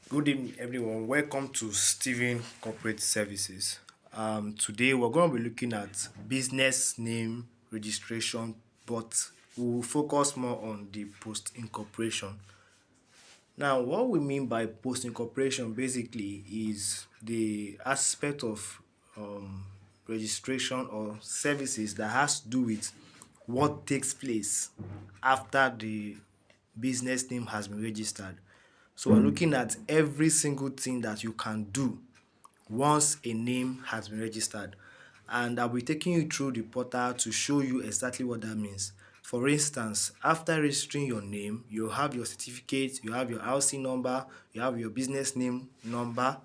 Good evening, everyone. Welcome to Steven Corporate Services. Today, we're going to be looking at business name registration, but we'll focus more on the post incorporation. Now, what we mean by post incorporation basically is the aspect of registration or services that has to do with what takes place after the business name has been registered. So we're looking at every single thing that you can do once a name has been registered, and I'll be taking you through the portal to show you exactly what that means. For instance, after registering your name, you have your certificate, you have your housing number, you have your business name number,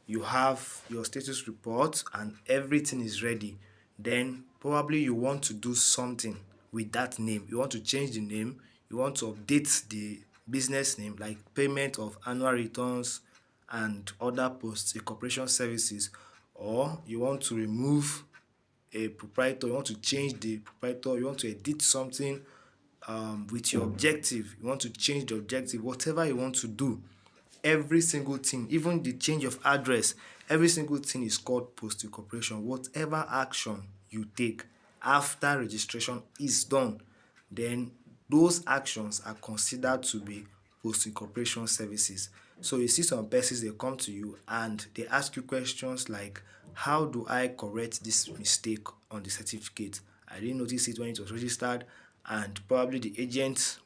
you have your status report, and everything is ready. Then probably you want to do something with that name. You want to change the name, you want to update the business name, like payment of annual returns and other post incorporation services, or you want to remove a proprietor, you want to change the proprietor, you want to edit something with your objective, you want to change the objective, whatever you want to do, every single thing, even the change of address, every single thing is called post incorporation. Whatever action you take after registration is done, then those actions are considered to be post incorporation services. So you see some persons, they come to you and they ask you questions like, how do I correct this mistake on the certificate? I didn't notice it when it was registered, and probably the agent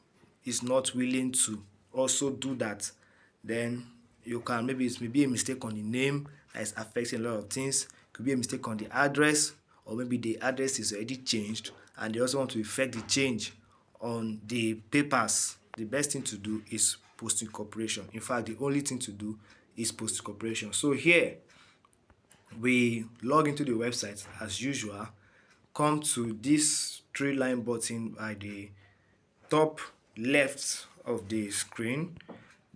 is not willing to also do that. Then you can, maybe it may be a mistake on the name that is affecting a lot of things. It could be a mistake on the address, or maybe the address is already changed and they also want to effect the change on the papers. The best thing to do is post incorporation. In fact, the only thing to do is post incorporation. So here we log into the website as usual, come to this three-line button by the top left of the screen,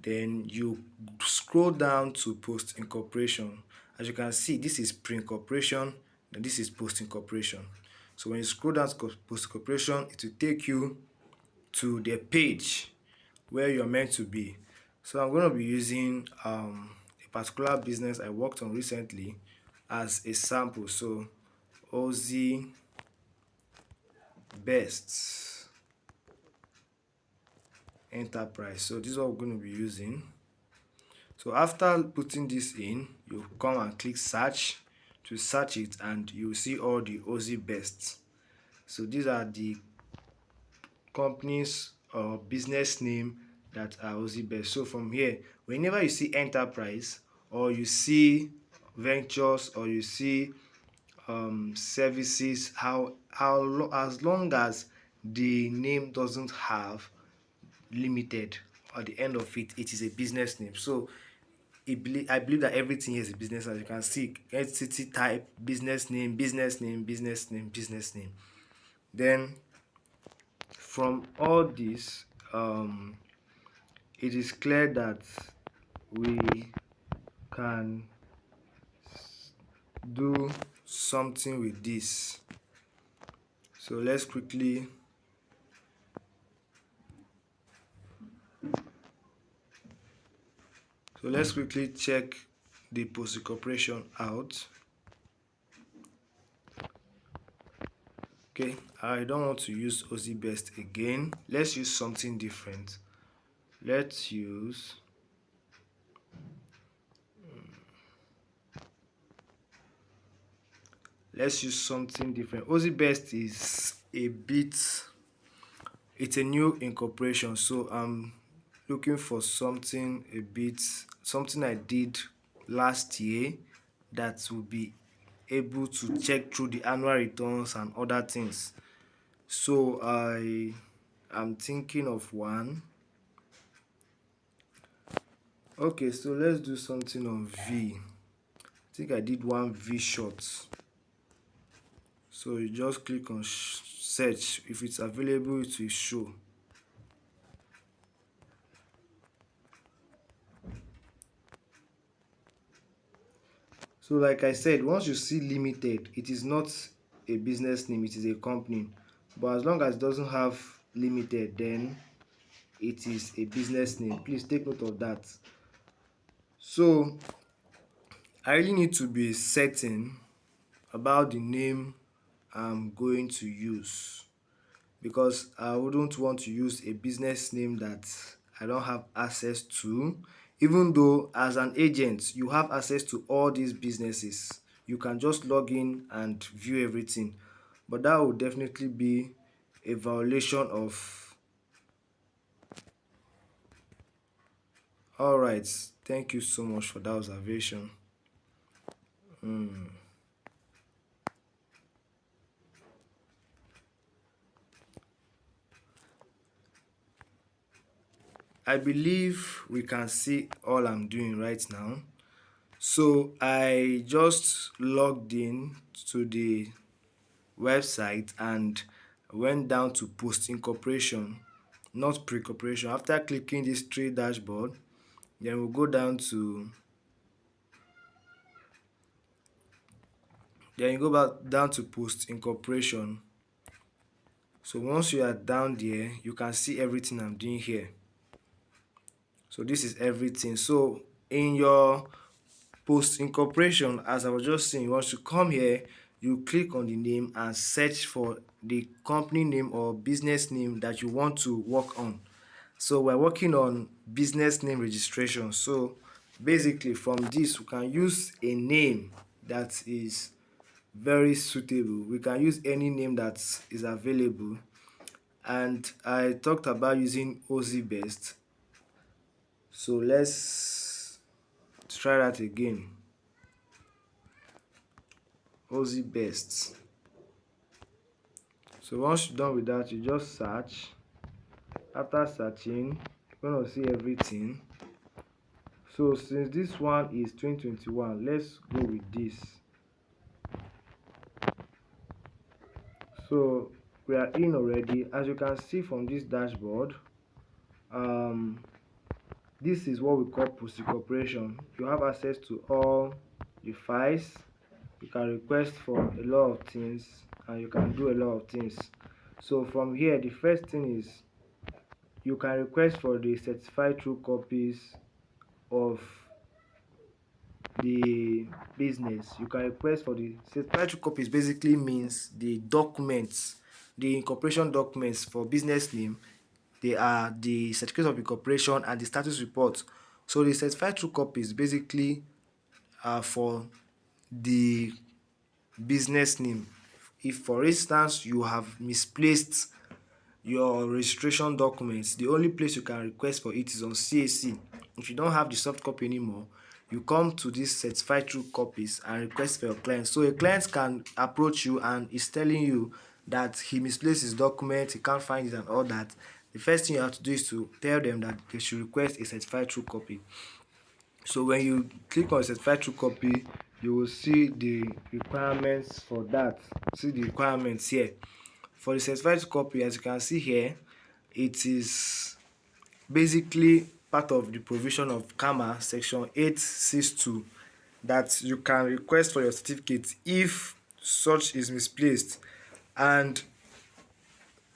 then you scroll down to post incorporation. As you can see, this is pre-incorporation and this is post incorporation. So when you scroll down to post incorporation, it will take you to the page where you're meant to be. So I'm going to be using a particular business I worked on recently as a sample. So Ozzy Best Enterprise. So this is what we're going to be using. So after putting this in, you come and click search to search it, and you see all the Ozzy Best. So these are the companies or business name that are Ozzy Best. So from here, whenever you see enterprise, or you see ventures, or you see services, as long as the name doesn't have limited at the end of it, it is a business name. So I believe that everything here is a business. As you can see, entity type, business name, business name, business name, business name. Then from all this, it is clear that we can do something with this. So let's quickly check the post incorporation out. Okay, I don't want to use Ozzy Best again. Let's use something different. Let's use something different. Ozzy Best is it's a new incorporation, so I'm looking for something something I did last year that will be able to check through the annual returns and other things. So I am thinking of one. Okay, so let's do something on V. I think I did one V short. So you just click on search. If it's available, it will show. So like I said, once you see limited, it is not a business name, it is a company. But as long as it doesn't have limited, then it is a business name. Please take note of that. So I really need to be certain about the name I'm going to use, because I wouldn't want to use a business name that I don't have access to. Even though as an agent you have access to all these businesses, you can just log in and view everything, but that would definitely be a violation of. All right, thank you so much for that observation. I believe we can see all I'm doing right now. So I just logged in to the website and went down to post incorporation, not pre-corporation. After clicking this three dashboard, then we'll go down to, then you go back down to post incorporation. So once you are down there, you can see everything I'm doing here. So this is everything. So in your post incorporation, as I was just saying, once you come here, you click on the name and search for the company name or business name that you want to work on. So we're working on business name registration. So basically from this we can use a name that is very suitable. We can use any name that is available, and I talked about using OZ Best. So let's try that again. OZ Best. So once you're done with that, you just search. After searching, you're gonna see everything. So since this one is 2021, let's go with this. So we are in already. As you can see from this dashboard, um this is what we call post incorporation. You have access to all the files. You can request for a lot of things and you can do a lot of things. So from here, the first thing is you can request for the certified true copies of the business. You can request for the certified true copies. Basically means the documents, the incorporation documents for business name. They are the certificate of incorporation and the status report. So the certified true copies basically are for the business name. If for instance you have misplaced your registration documents, the only place you can request for it is on CAC. If you don't have the soft copy anymore, you come to this certified true copies and request for your client. So a client can approach you and is telling you that he misplaced his document, he can't find it and all that. The first thing you have to do is to tell them that they should request a certified true copy. So when you click on certified true copy, you will see the requirements for that. See the requirements here. For the certified true copy, as you can see here, it is basically part of the provision of CAMA section 862 that you can request for your certificate if such is misplaced, and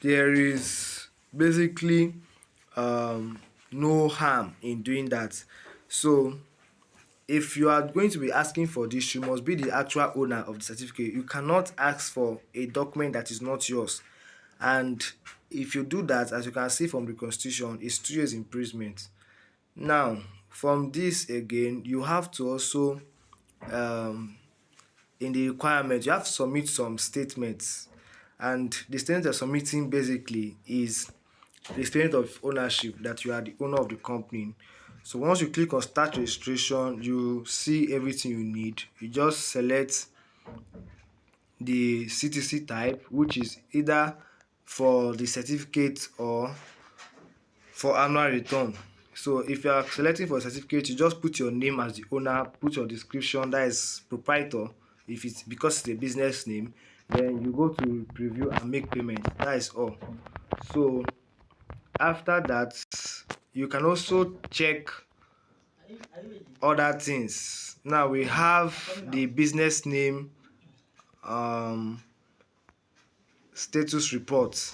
there is basically no harm in doing that. So if you are going to be asking for this, you must be the actual owner of the certificate. You cannot ask for a document that is not yours. And if you do that, as you can see from the constitution, it's 2 years imprisonment. Now from this again, you have to also in the requirement, you have to submit some statements, and the statement you're submitting basically is the statement of ownership, that you are the owner of the company. So once you click on start registration, you see everything you need. You just select the CTC type, which is either for the certificate or for annual return. So if you are selecting for a certificate, you just put your name as the owner, put your description, that is proprietor. If it's because it's a business name, then you go to preview and make payment. That is all. So after that, you can also check other things. Now we have the business name status report.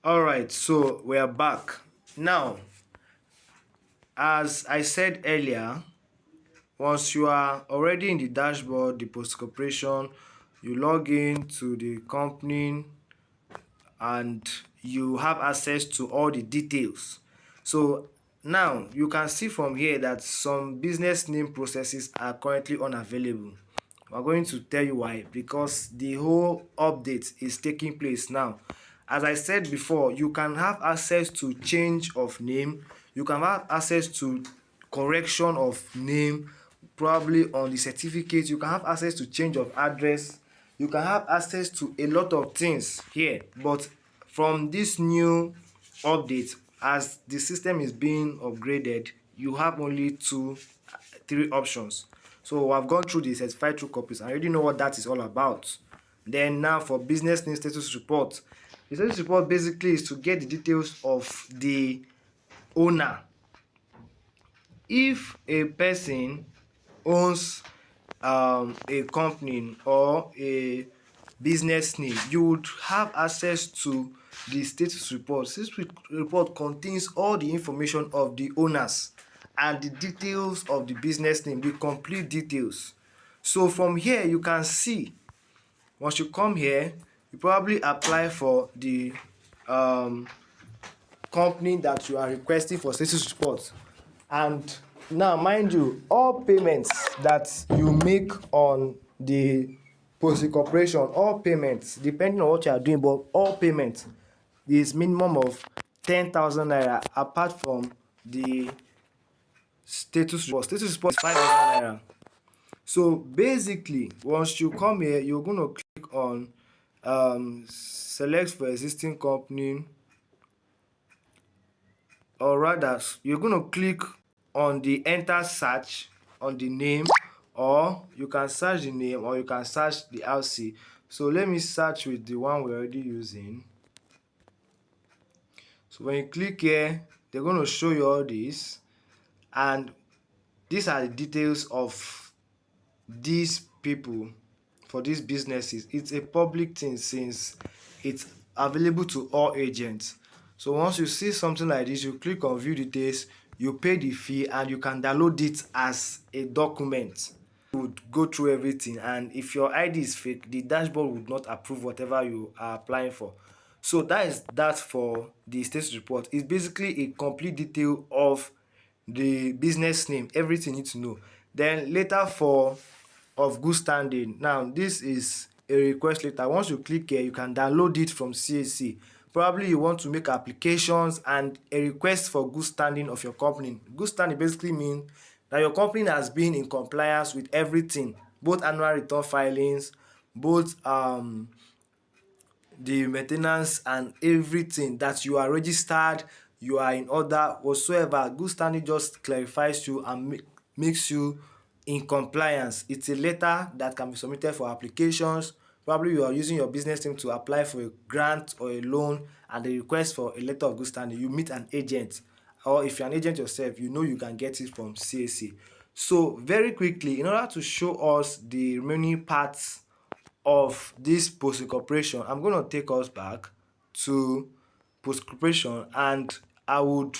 All right, so we are back. Now, as I said earlier, once you are already in the dashboard, the post corporation, you log in to the company and you have access to all the details. So now you can see from here that some business name processes are currently unavailable. We're going to tell you why, because the whole update is taking place now. As I said before, you can have access to change of name, you can have access to correction of name, probably on the certificate, you can have access to change of address, you can have access to a lot of things here. But from this new update, as the system is being upgraded, you have only three options. So I've gone through the certified true copies. I already know what that is all about. Then now for business name status report, the status report basically is to get the details of the owner. If a person owns a company or a business name, you would have access to the status report. Status report contains all the information of the owners and the details of the business name, the complete details. So from here you can see, once you come here, you probably apply for the company that you are requesting for status report. And now mind you, all payments that you make on the post corporation, all payments depending on what you are doing, but all payments is minimum of 10,000 naira, apart from the status report. Status report is 5,000 naira. So basically, once you come here, you're going to click on select for existing company, or rather you're going to click on the enter search on the name, or you can search the name, or you can search the RC. So let me search with the one we're already using. So when you click here, they're going to show you all this, and these are the details of these people for these businesses. It's a public thing since it's available to all agents. So once you see something like this, you click on view details, you pay the fee, and you can download it as a document. You would go through everything, and if your ID is fake, the dashboard would not approve whatever you are applying for. So that is that for the status report. It's basically a complete detail of the business name, everything you need to know. Then later for of good standing, now this is a request letter. Once you click here, you can download it from CAC. Probably you want to make applications and a request for good standing of your company. Good standing basically means that your company has been in compliance with everything, both annual return filings, both the maintenance and everything, that you are registered, you are in order whatsoever. Good standing just clarifies you and makes you in compliance. It's a letter that can be submitted for applications. Probably you are using your business name to apply for a grant or a loan, and the request for a letter of good standing, you meet an agent, or if you're an agent yourself, you know you can get it from CAC. So very quickly, in order to show us the remaining parts of this post incorporation, I'm going to take us back to post incorporation, and I would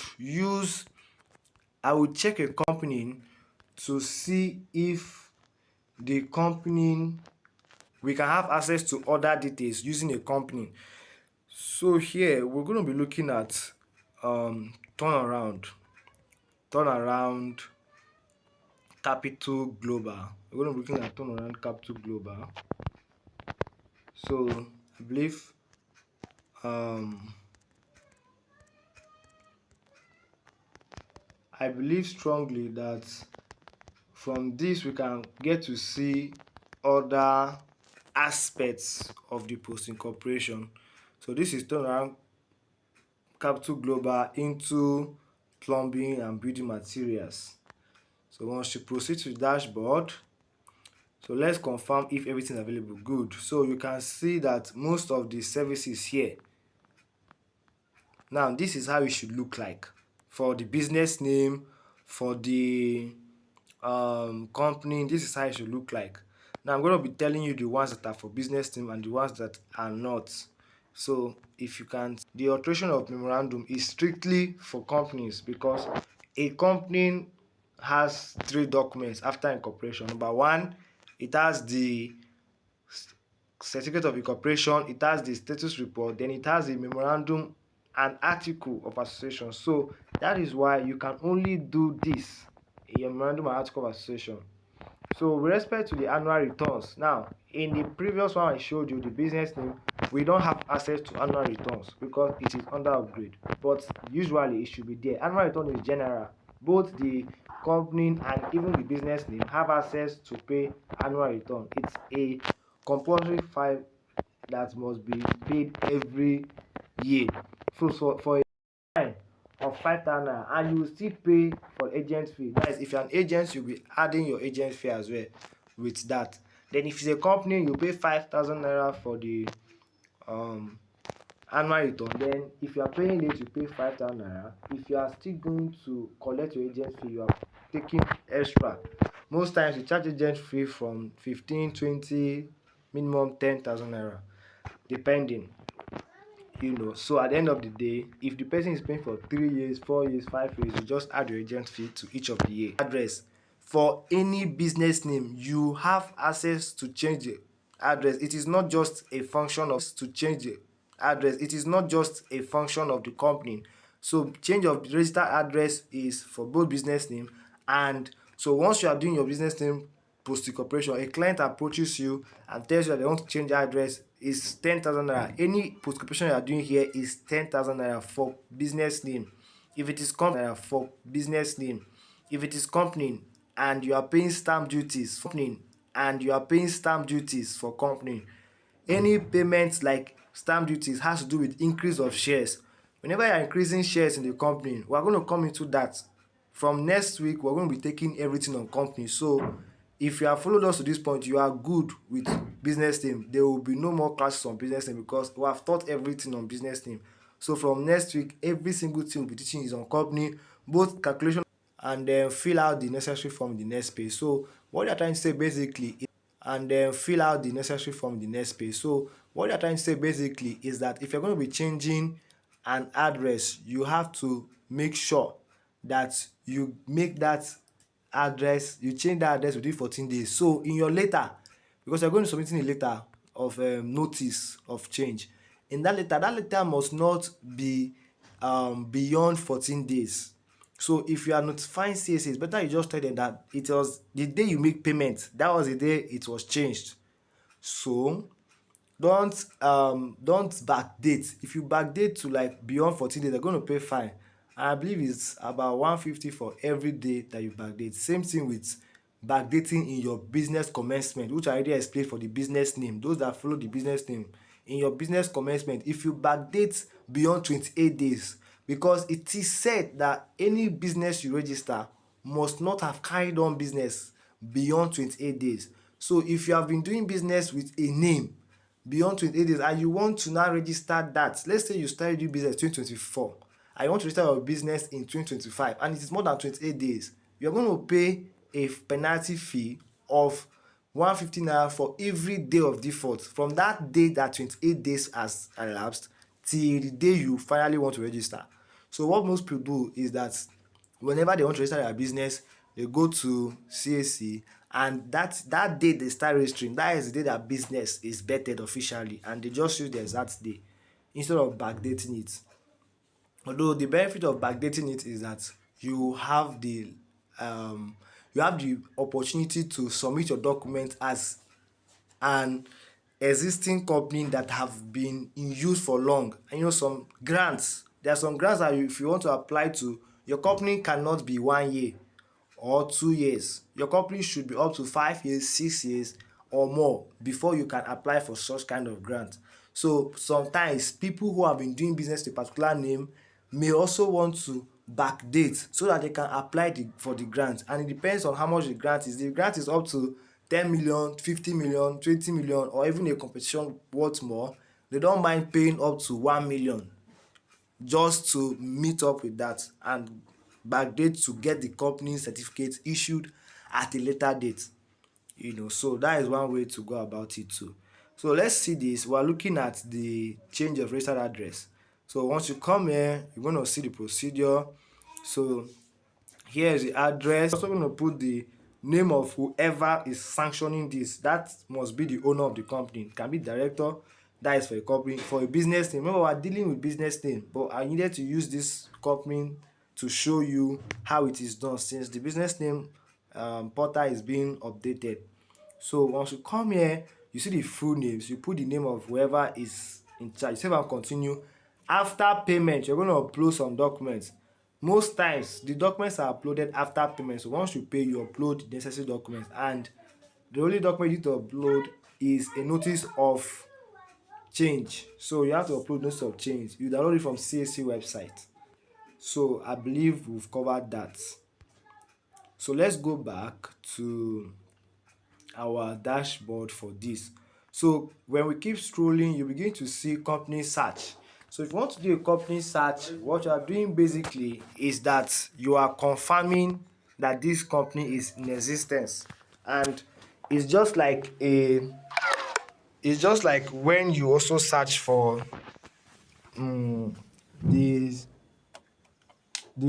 check a company to see if the company, we can have access to other details using a company. So here we're going to be looking at turnaround capital global. We're going to be looking at turnaround capital global. So um I believe strongly that from this we can get to see other aspects of the post incorporation. So this is turnaround capital global into plumbing and building materials. So once you proceed to the dashboard, so let's confirm if everything is available. Good. So you can see that most of the services here. Now this is how it should look like for the business name, for the company. This is how it should look like. Now I'm going to be telling you the ones that are for business name and the ones that are not. So if you can, the alteration of memorandum is strictly for companies because a company has three documents after incorporation. Number one, it has the certificate of incorporation, it has the status report, then it has a memorandum and article of association. So that is why you can only do this, a memorandum and article of association. So with respect to the annual returns, now in the previous one I showed you, the business name, we don't have access to annual returns because it is under upgrade. But usually it should be there. Annual return is general. Both the company and even the business name have access to pay annual return. It's a compulsory file that must be paid every year. So for a fine of 5,000 naira and you will still pay for agent fee. That is, if you're an agent, you'll be adding your agent fee as well with that. Then if it's a company, you pay 5,000 naira for the um annual return. Then if you are paying late, you pay 5,000 naira. If you are still going to collect your agent fee, you are taking extra. Most times you charge agent fee from 15, 20, minimum 10,000 naira depending. So at the end of the day, if the person is paying for 3 years, 4 years, 5 years, you just add your agent fee to each of the year. Address for any business name, you have access to change the address. It is not just a function of to change the address. It is not just a function of the company. So change of the registered address is for both business name, and so once you are doing your business name post incorporation, a client approaches you and tells you that they want to change address, is 10,000 naira. Any post incorporation you are doing here is 10,000 naira for business name. If it is company, for business name. If it is company and you are paying stamp duties for company and you are paying stamp duties for company, any payments like stamp duties has to do with increase of shares. Whenever you are increasing shares in the company, we are going to come into that. From next week, we're going to be taking everything on company. So if you have followed us to this point, you are good with business name. There will be no more classes on business name because we have taught everything on business name. So from next week, every single thing we'll be teaching is on company, both calculation and then fill out the necessary form in the next page. So what you're trying to say basically is, and then fill out the necessary form in the next page. So what you're trying to say basically is that if you're going to be changing an address, you have to make sure that you make that address, you change that address within 14 days. So in your letter, because you're going to submitting a letter of notice of change, in that letter must not be beyond 14 days. So if you are notifying CSA, it's better you just tell them that it was the day you make payment, that was the day it was changed. So don't backdate. If you backdate to like beyond 14 days, they're going to pay fine. And I believe it's about 150 for every day that you backdate. Same thing with backdating in your business commencement, which I already explained for the business name. Those that follow the business name, in your business commencement, if you backdate beyond 28 days, because it is said that any business you register must not have carried on business beyond 28 days. So if you have been doing business with a name beyond 28 days and you want to now register that, let's say you started your business 2024 and you want to register your business in 2025 and it is more than 28 days, you're going to pay a penalty fee of 150 naira for every day of default from that day that 28 days has elapsed till the day you finally want to register. So what most people do is that whenever they want to register their business, they go to CAC, and that day they start registering, that is the day that business is vetted officially, and they just use the exact day instead of backdating it. Although the benefit of backdating it is that you have the um you have the opportunity to submit your document as an existing company that have been in use for long. And some grants, there are some grants that if you want to apply to, your company cannot be 1 year or 2 years. Your company should be up to 5 years, 6 years or more before you can apply for such kind of grant. So sometimes people who have been doing business with a particular name may also want to backdate so that they can apply for the grant, and it depends on how much the grant is. The grant is up to 10 million, 50 million, 20 million, or even a competition worth more, they don't mind paying up to 1 million just to meet up with that and backdate to get the company certificate issued at a later date. So that is one way to go about it too. So let's see this. We're looking at the change of registered address. So once you come here, you're going to see the procedure. So here is the address. Also going to put the name of whoever is sanctioning this. That must be the owner of the company. It can be director. That is for a company. For a business name, remember we're dealing with business name, but I needed to use this company to show you how it is done, since the business name portal is being updated. So once you come here, you see the full names. You put the name of whoever is in charge. Save and continue. After payment, you're going to upload some documents. Most times, the documents are uploaded after payment. So once you pay, you upload the necessary documents. And the only document you need to upload is a notice of change. So you have to upload notice of change. You download it from CAC website. So I believe we've covered that. So let's go back to our dashboard for this. So when we keep scrolling, you begin to see company search. So if you want to do a company search, what you are doing basically is that you are confirming that this company is in existence. And it's just like a it's just like when you also search for the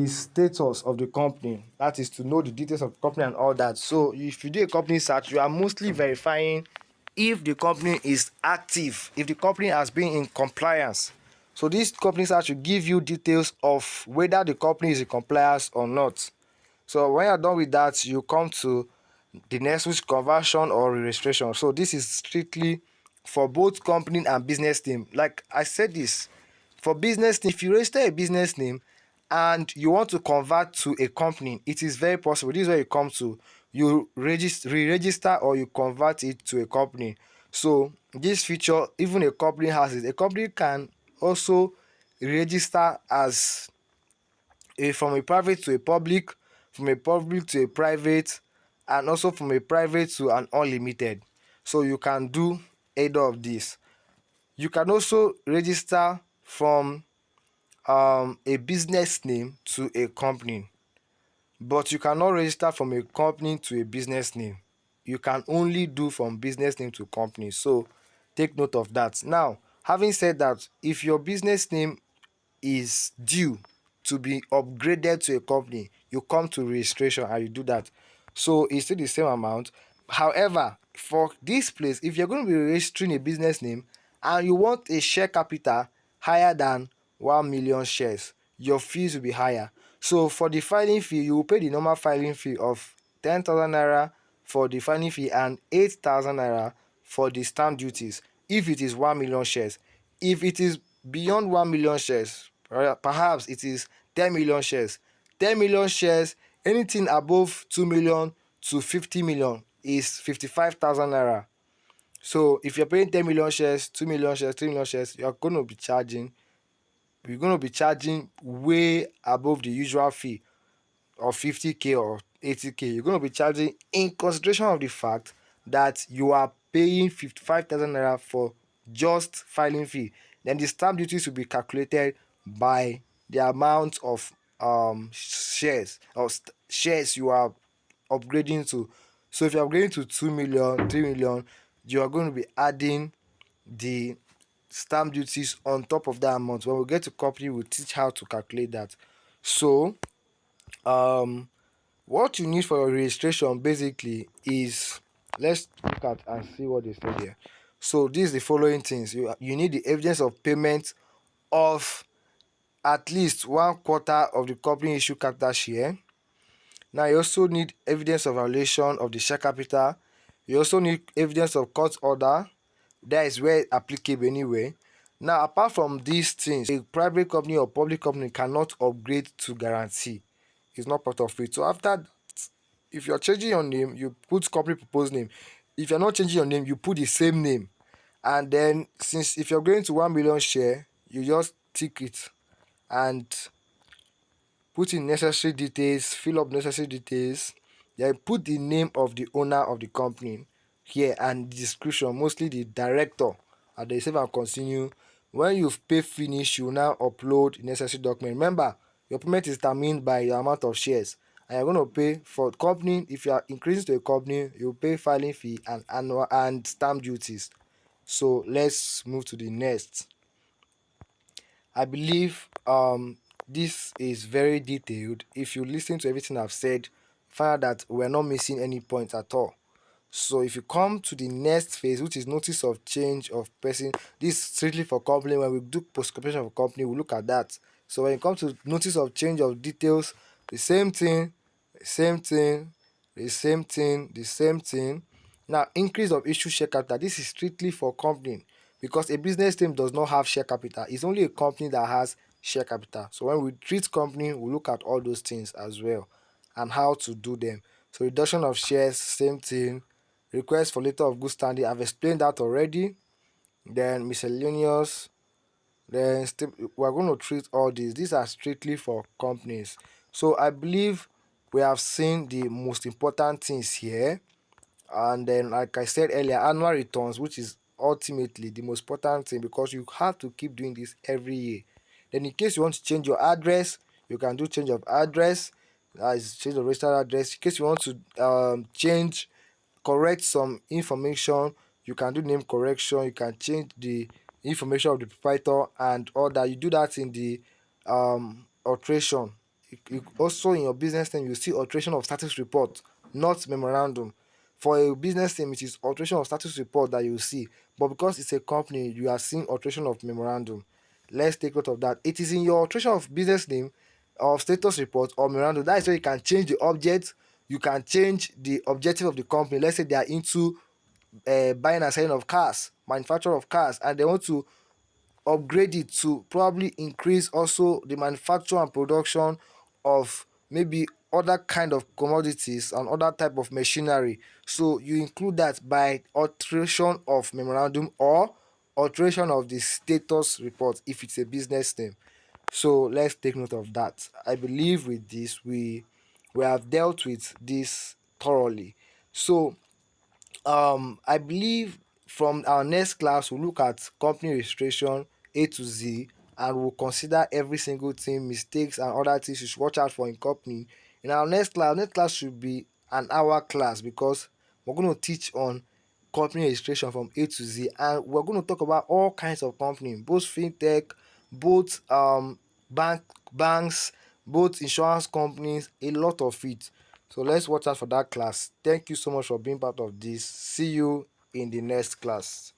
status of the company, that is to know the details of the company and all that. So if you do a company search, you are mostly verifying if the company is active, if the company has been in compliance. So this company search will give you details of whether the company is in compliance or not. So when you're done with that, you come to the next, which conversion or registration. So this is strictly for both company and business name. Like I said, this for business name, if you register a business name and you want to convert to a company, it is very possible. This is where you come to, you re-register or you convert it to a company. So this feature, even a company has it. A company can also register as from a private to a public, from a public to a private, and also from a private to an unlimited. So you can do either of these. You can also register from a business name to a company, but you cannot register from a company to a business name. You can only do from business name to company. So take note of that. Now, having said that, if your business name is due to be upgraded to a company, you come to registration and you do that. So it's still the same amount. However, for this place, if you're going to be registering a business name and you want a share capital higher than 1 million shares, your fees will be higher. So for the filing fee, you will pay the normal filing fee of 10,000 naira for the filing fee and 8,000 naira for the stamp duties if it is 1 million shares. If it is beyond 1 million shares, perhaps it is 10 million shares. 10 million shares, anything above 2 million to 50 million is 55,000 naira. So if you're paying 10 million shares, 2 million shares, 3 million shares, you're going to be charging way above the usual fee of 50k or 80k. You're going to be charging in consideration of the fact that you are paying 55,000 naira for just filing fee. Then the stamp duties will be calculated by the amount of shares or shares you are upgrading to. So if you're upgrading to 2 million, 3 million, you are going to be adding the stamp duties on top of that amount. When we get to company, we'll teach how to calculate that. So what you need for your registration basically is, let's look at and see what they say here. So this is the following things. You need the evidence of payment of at least 1/4 of the company issue capital share. Now you also need evidence of violation of the share capital. You also need evidence of court order. That is where applicable anyway. Now apart from these things, a private company or public company cannot upgrade to guarantee. It's not part of it. So after that, if you're changing your name, you put company proposed name. If you're not changing your name, you put the same name. And then since if you're going to 1 million share, you just tick it and put in necessary details, fill up necessary details, then put the name of the owner of the company here and the description, mostly the director, and then save and continue. When you've paid finish, you now upload the necessary document. Remember, your payment is determined by the amount of shares, and you're going to pay for company. If you are increasing to a company, you pay filing fee and annual and stamp duties. So let's move to the next. I believe this is very detailed. If you listen to everything I've said, find out that we're not missing any point at all. So if you come to the next phase, which is notice of change of person, this is strictly for company. When we do post-occupation of company, we look at that. So when it comes to notice of change of details, the same thing, the same thing, the same thing, the same thing. Now, increase of issue share capital. This is strictly for company because a business team does not have share capital. It's only a company that has share capital. So when we treat company, we look at all those things as well and how to do them. So reduction of shares, same thing. Request for letter of good standing, I've explained that already. Then miscellaneous. Then we're going to treat all these are strictly for companies. So I believe we have seen the most important things here. And then, like I said earlier, annual returns, which is ultimately the most important thing because you have to keep doing this every year. Then in case you want to change your address, you can do change of address. That is change of registered address. In case you want to change, correct some information, you can do name correction. You can change the information of the proprietor and all that. You do that in the alteration. Also in your business name, you see alteration of status report, not memorandum. For a business name, it is alteration of status report that you see, but because it's a company, you are seeing alteration of memorandum. Let's take note of that. It is in your alteration of business name, of status report or memorandum. That is where you can change the object. You can change the objective of the company. Let's say they are into buying and selling of cars, manufacture of cars, and they want to upgrade it to probably increase also the manufacture and production of maybe other kind of commodities and other type of machinery. So you include that by alteration of memorandum or alteration of the status report if it's a business name. So let's take note of that. I believe with this we have dealt with this thoroughly. So I believe from our next class we'll look at company registration A to Z, and we'll consider every single thing, mistakes and other things you should watch out for in company. In our next class should be an hour class because we're going to teach on company registration from A to Z, and we're going to talk about all kinds of company, both fintech, both banks, both insurance companies, a lot of it. So let's watch out for that class. Thank you so much for being part of this. See you in the next class.